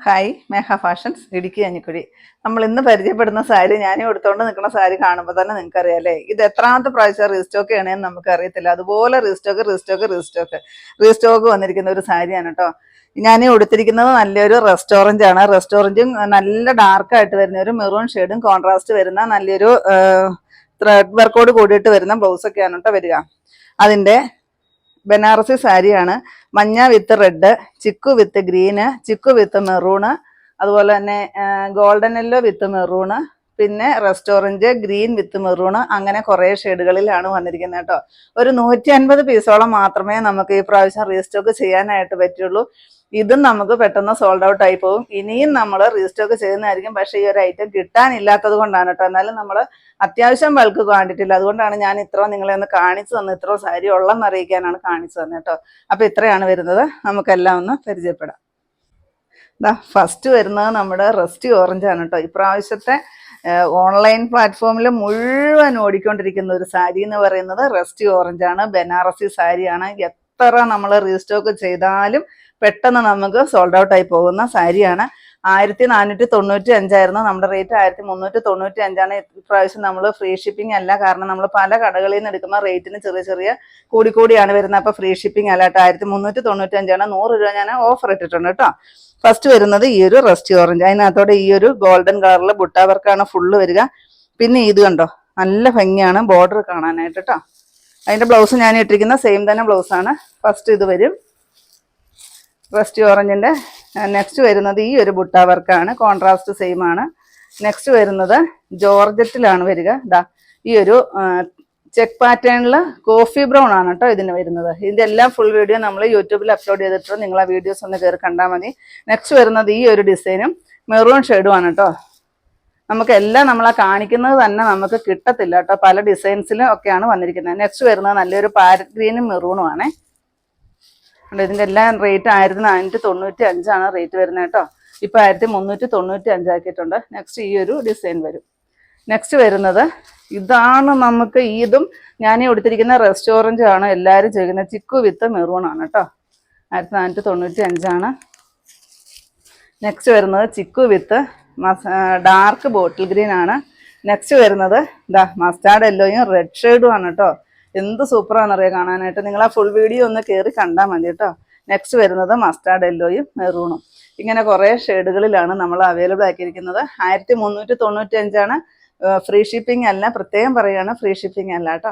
Hi മേഘ fashions Idukki അഞ്ഞിക്കുഴി. നമ്മൾ ഇന്ന് പരിചയപ്പെടുന്ന സാരി ഞാൻ എടുത്തോണ്ട് നിൽക്കുന്ന സാരി കാണുമ്പോൾ തന്നെ നിങ്ങൾക്ക് അറിയാലേ ഇത് എത്രാമത്തെ പ്രാവശ്യം റീസ്റ്റോക്ക് ചെയ്യണേന്ന് നമുക്ക് അറിയത്തില്ല. അതുപോലെ റീസ്റ്റോക്ക് വന്നിരിക്കുന്ന ഒരു സാരിയാണ് കേട്ടോ. ഞാൻ ഉടുത്തിരിക്കുന്നത് നല്ലൊരു റെസ്റ്റോറൻറ്റ് ആണ്. റെസ്റ്റോറൻറ്റും നല്ല ഡാർക്കായിട്ട് വരുന്ന ഒരു മെറൂൺ ഷെയ്ഡും കോൺട്രാസ്റ്റ് വരുന്ന നല്ലൊരു ത്രെഡ് വർക്കോട് കൂടിയിട്ട് വരുന്ന ബ്ലൗസൊക്കെയാണ് കേട്ടോ വരിക. അതിൻ്റെ ബനാറസി സാരിയാണ്. മഞ്ഞ വിത്ത് റെഡ്, ചിക്കു വിത്ത് ഗ്രീന്, ചിക്കു വിത്ത് മെറൂണ്, അതുപോലെ തന്നെ ഗോൾഡൻ യെല്ലോ വിത്ത് മെറൂണ്, പിന്നെ റെസ്റ്റോറൻറ്റ് ഗ്രീൻ വിത്ത് മെറൂണ്, അങ്ങനെ കുറേ ഷെയ്ഡുകളിലാണ് വന്നിരിക്കുന്നത് കേട്ടോ. ഒരു 150 പീസോളം മാത്രമേ നമുക്ക് ഈ പ്രാവശ്യം റീസ്റ്റോക്ക് ചെയ്യാനായിട്ട് പറ്റുള്ളൂ. ഇതും നമുക്ക് പെട്ടെന്ന് സോൾഡ് ഔട്ട് ആയി പോകും. ഇനിയും നമ്മൾ റീസ്റ്റോക്ക് ചെയ്യുന്നതായിരിക്കും. പക്ഷേ ഈ ഒരു ഐറ്റം കിട്ടാനില്ലാത്തത് കൊണ്ടാണ് കേട്ടോ. എന്നാലും നമ്മൾ അത്യാവശ്യം ബൾക്ക് ക്വാണ്ടിറ്റിയില്ല. അതുകൊണ്ടാണ് ഞാൻ ഇത്ര നിങ്ങളെ ഒന്ന് കാണിച്ചു തന്നെ, ഇത്ര സാരി ഉള്ളെന്ന് അറിയിക്കാനാണ് കാണിച്ചു തന്നെ കേട്ടോ. അപ്പോൾ ഇത്രയാണ് വരുന്നത്. നമുക്കെല്ലാം ഒന്ന് പരിചയപ്പെടാം. ഫസ്റ്റ് വരുന്നത് നമ്മുടെ റസ്റ്റി ഓറഞ്ച് ആണ് കേട്ടോ. ഇപ്രാവശ്യത്തെ ഓൺലൈൻ പ്ലാറ്റ്ഫോമിൽ മുഴുവൻ ഓടിക്കൊണ്ടിരിക്കുന്ന ഒരു സാരി എന്ന് പറയുന്നത് റസ്റ്റി ഓറഞ്ച് ആണ്. ബനാറസി സാരിയാണ്. എത്ര നമ്മൾ റീസ്റ്റോക്ക് ചെയ്താലും പെട്ടെന്ന് നമുക്ക് സോൾഡ് ഔട്ട് ആയി പോകുന്ന സാരിയാണ്. 1495 നമ്മുടെ റേറ്റ്. 1395 ഇപ്രാവശ്യം നമ്മൾ ഫ്രീ ഷിപ്പിംഗ് അല്ല. കാരണം നമ്മൾ പല കടകളിൽ നിന്ന് എടുക്കുന്ന റേറ്റിന് ചെറിയ കൂടിയാണ് വരുന്നത്. അപ്പോൾ ഫ്രീ ഷിപ്പിംഗ് അല്ല കേട്ടോ. 1395 100 രൂപ ഞാൻ ഓഫർ ഇട്ടിട്ടുണ്ട് കേട്ടോ. ഫസ്റ്റ് വരുന്നത് ഈ ഒരു റസ്റ്റി ഓറഞ്ച്. അതിനകത്തോടെ ഈ ഒരു ഗോൾഡൻ കളറിൽ ബുട്ട വർക്കാണ് ഫുള്ള് വരിക. പിന്നെ ഇത് കണ്ടോ, നല്ല ഭംഗിയാണ് ബോർഡർ കാണാനായിട്ട് കേട്ടോ. അതിൻ്റെ ബ്ലൗസ് ഞാൻ ഇട്ടിരിക്കുന്ന സെയിം തന്നെ ബ്ലൗസാണ്. ഫസ്റ്റ് ഇത് വരും റസ്റ്റി ഓറഞ്ചിൻ്റെ. നെക്സ്റ്റ് വരുന്നത് ഈ ഒരു ബുട്ട വർക്കാണ്, കോൺട്രാസ്റ്റ് സെയിം ആണ്. നെക്സ്റ്റ് വരുന്നത് ജോർജറ്റിലാണ് വരിക. ഈ ഒരു ചെക്ക് പാറ്റേണിൽ കോഫി ബ്രൗൺ ആണ് കേട്ടോ ഇതിന് വരുന്നത്. ഇതിൻ്റെ എല്ലാം ഫുൾ വീഡിയോ നമ്മൾ യൂട്യൂബിൽ അപ്ലോഡ് ചെയ്തിട്ടുണ്ട്. നിങ്ങൾ ആ വീഡിയോസ് ഒന്ന് കയറി കണ്ടാൽ മതി. നെക്സ്റ്റ് വരുന്നത് ഈ ഒരു ഡിസൈനും മെറൂൺ ഷെയ്ഡും ആണ് കേട്ടോ. നമുക്കെല്ലാം നമ്മളെ കാണിക്കുന്നത് തന്നെ നമുക്ക് കിട്ടത്തില്ല കേട്ടോ. പല ഡിസൈൻസിലും ഒക്കെയാണ് വന്നിരിക്കുന്നത്. നെക്സ്റ്റ് വരുന്നത് നല്ലൊരു പാരറ്റ് ഗ്രീനും മെറൂണും ആണേ. ഇതിൻ്റെ എല്ലാം റേറ്റ് 1495 റേറ്റ് വരുന്നത് കേട്ടോ. ഇപ്പോൾ 1395 ആക്കിയിട്ടുണ്ട്. നെക്സ്റ്റ് ഈ ഒരു ഡിസൈൻ വരും. നെക്സ്റ്റ് വരുന്നത് ഇതാണ്. നമുക്ക് ഇതും ഞാൻ കൊടുത്തിരിക്കുന്ന റെസ്റ്റോറൻറ്റ് ആണ് എല്ലാവരും ചോദിക്കുന്നത്. ചിക്കു വിത്ത് മെറൂൺ ആണ് കേട്ടോ. 1495. നെക്സ്റ്റ് വരുന്നത് ചിക്കു വിത്ത് ഡാർക്ക് ബോട്ടിൽ ഗ്രീൻ ആണ്. നെക്സ്റ്റ് വരുന്നത് മസ്റ്റാർഡ് യെല്ലോയും റെഡ് ഷെയ്ഡും ആണ് കേട്ടോ. എന്ത് സൂപ്പറാണെന്നറിയാം കാണാനായിട്ട്. നിങ്ങൾ ആ ഫുൾ വീഡിയോ ഒന്ന് കയറി കണ്ടാൽ മതി കേട്ടോ. നെക്സ്റ്റ് വരുന്നത് മസ്റ്റാർഡ് യെല്ലോയും മെറൂണും. ഇങ്ങനെ കുറേ ഷെയ്ഡുകളിലാണ് നമ്മൾ അവൈലബിൾ ആക്കിയിരിക്കുന്നത്. 1395. ഫ്രീ ഷിപ്പിംഗ് അല്ല, പ്രത്യേകം പറയുകയാണ്, ഫ്രീ ഷിപ്പിംഗ് അല്ല കേട്ടോ.